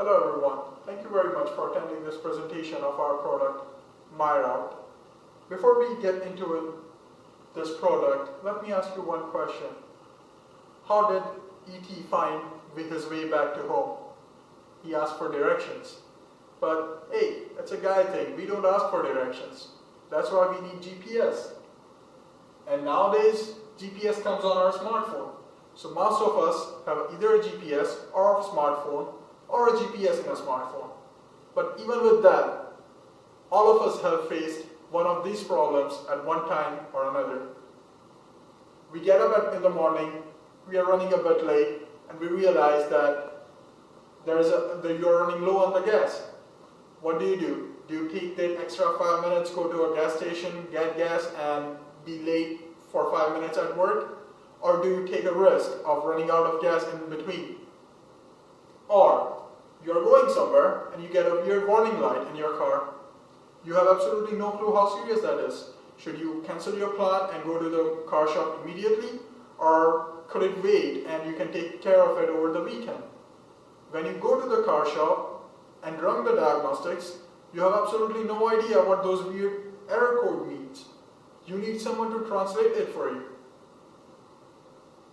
Hello everyone, thank you very much for attending this presentation of our product, MAH02521. Before we get into this product, let me ask you one question. How did E.T. find his way back to home? He asked for directions. But hey, it's a guy thing, we don't ask for directions. That's why we need GPS. And nowadays, GPS comes on our smartphone. So most of us have either a GPS or a smartphone or a GPS in a smartphone. But even with that, all of us have faced one of these problems at one time or another. We get up in the morning, we are running a bit late, and we realize that you're running low on the gas. What do? Do you take that extra 5 minutes, go to a gas station, get gas, and be late for 5 minutes at work? Or do you take a risk of running out of gas in between? Or you're going somewhere and you get a weird warning light in your car. You have absolutely no clue how serious that is. Should you cancel your plan and go to the car shop immediately? Or could it wait and you can take care of it over the weekend? When you go to the car shop and run the diagnostics, you have absolutely no idea what those weird error code means. You need someone to translate it for you.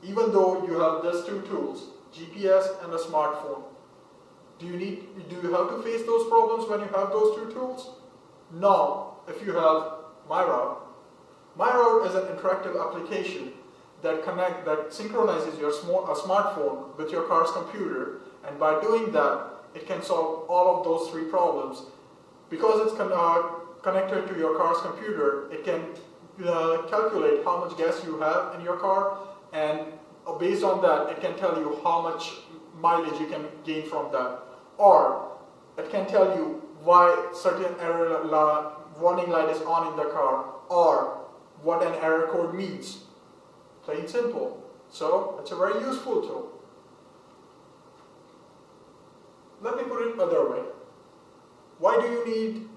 Even though you have these two tools, GPS and a smartphone. Do you have to face those problems when you have those two tools? No, if you have MAH02521. MAH02521 is an interactive application that synchronizes your smartphone with your car's computer, and by doing that, it can solve all of those three problems. Because it's connected to your car's computer, it can calculate how much gas you have in your car, and based on that, it can tell you how much mileage you can gain from that. Or it can tell you why certain error warning light is on in the car, or what an error code means. Plain simple. So it's a very useful tool. Let me put it another way. Why do you need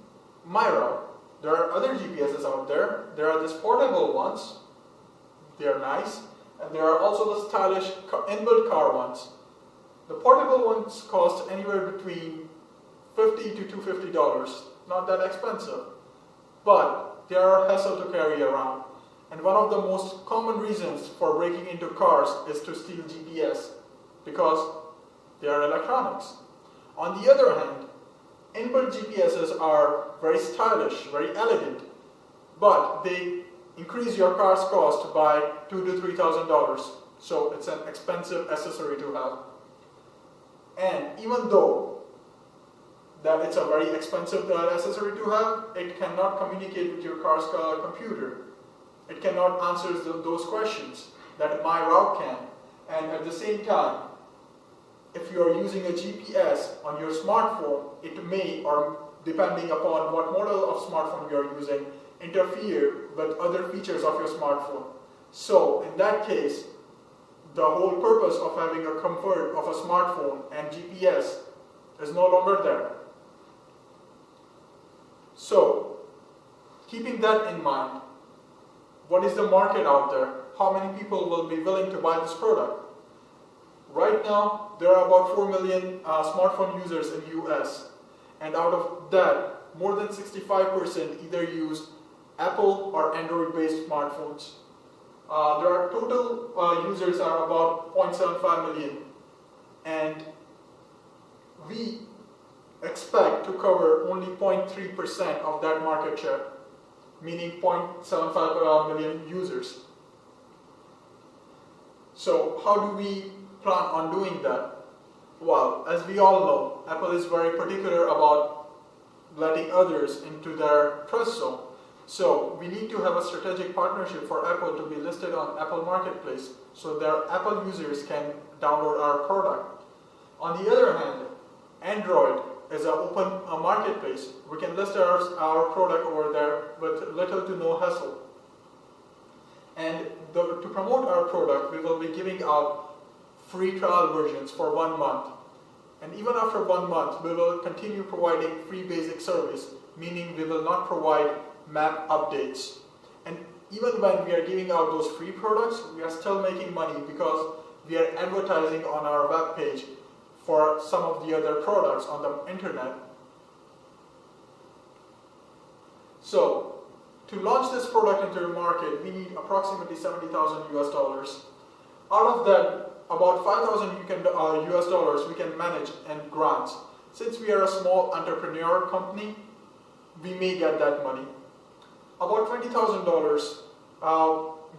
MAH02521? There are other GPSs out there. There are these portable ones. They are nice. And there are also the stylish inbuilt car ones. The portable ones cost anywhere between $50 to $250. Not that expensive. But they are a hassle to carry around. And one of the most common reasons for breaking into cars is to steal GPS, because they are electronics. On the other hand, inbuilt GPSs are very stylish, very elegant, but they increase your car's cost by $2,000 to $3,000. So it's an expensive accessory to have. And even though that it's a very expensive accessory to have, it cannot communicate with your car's computer. It cannot answer those questions that MAH02521 can. And at the same time, if you are using a GPS on your smartphone, it may, or depending upon what model of smartphone you are using, interfere with other features of your smartphone. So in that case, the whole purpose of having a comfort of a smartphone and GPS is no longer there. So, keeping that in mind, what is the market out there? How many people will be willing to buy this product? Right now, there are about 4 million smartphone users in the US, and out of that, more than 65% either use Apple or Android-based smartphones. There are total users are about 0.75 million, and we expect to cover only 0.3% of that market share, meaning 0.75 million users. So how do we plan on doing that? Well, as we all know, Apple is very particular about letting others into their trust zone. So we need to have a strategic partnership for Apple to be listed on Apple Marketplace so their Apple users can download our product. On the other hand, Android is an open marketplace. We can list our product over there with little to no hassle. And to promote our product, we will be giving out free trial versions for 1 month. And even after 1 month, we will continue providing free basic service, meaning we will not provide map updates. And even when we are giving out those free products, we are still making money because we are advertising on our web page for some of the other products on the internet. So, to launch this product into the market, we need approximately 70,000 US dollars. Out of that, about 5,000 US dollars we can manage in grants. Since we are a small entrepreneur company, we may get that money. About $20,000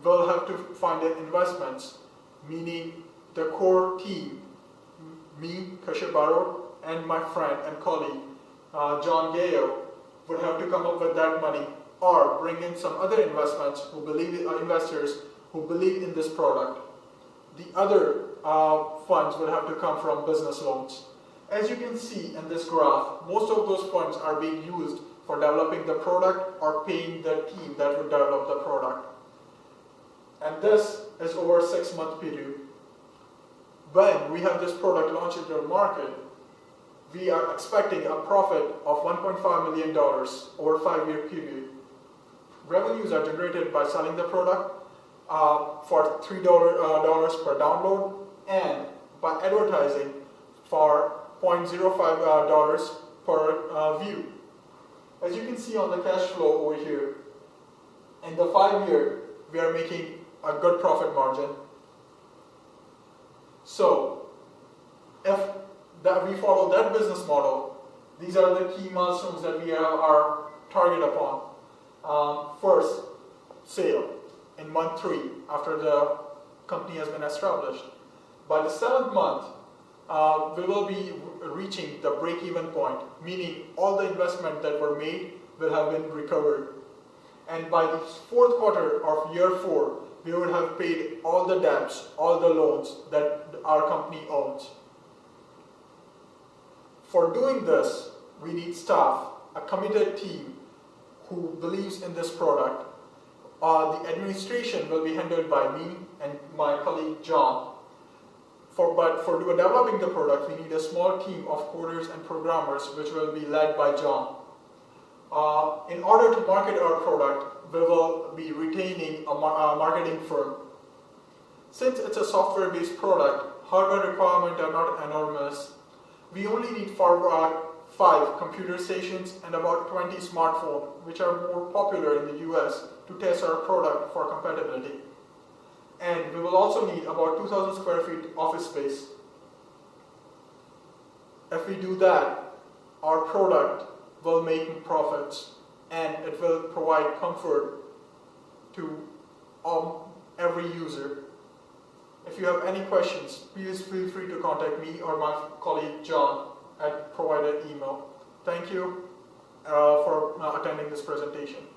we'll have to find in investments, meaning the core team, me, Kashir Barod, and my friend and colleague, John Gayo, would have to come up with that money or bring in some other investors who believe in this product. The other funds will have to come from business loans. As you can see in this graph, most of those funds are being used for developing the product or paying the team that would develop the product. And this is over a 6-month period. When we have this product launched into the market, we are expecting a profit of $1.5 million over a 5-year period. Revenues are generated by selling the product for $3 per download and by advertising for $0.05 per view. As you can see on the cash flow over here, in the 5-year, we are making a good profit margin. So, if we follow that business model, these are the key milestones that we have our target upon. First, sale in month 3 after the company has been established. By the 7th month, we will be reaching the break-even point, meaning all the investment that were made will have been recovered. And by the 4th quarter of year 4, we would have paid all the debts, all the loans that our company owns. For doing this, we need staff, a committed team who believes in this product. The administration will be handled by me and my colleague John. But for developing the product, we need a small team of coders and programmers which will be led by John. In order to market our product, we will be retaining a marketing firm. Since it's a software-based product, hardware requirements are not enormous. We only need 5 computer stations and about 20 smartphones, which are more popular in the US, to test our product for compatibility. And we will also need about 2,000 square feet office space. If we do that, our product will make profits and it will provide comfort to every user. If you have any questions, please feel free to contact me or my colleague John at provided email. Thank you for attending this presentation.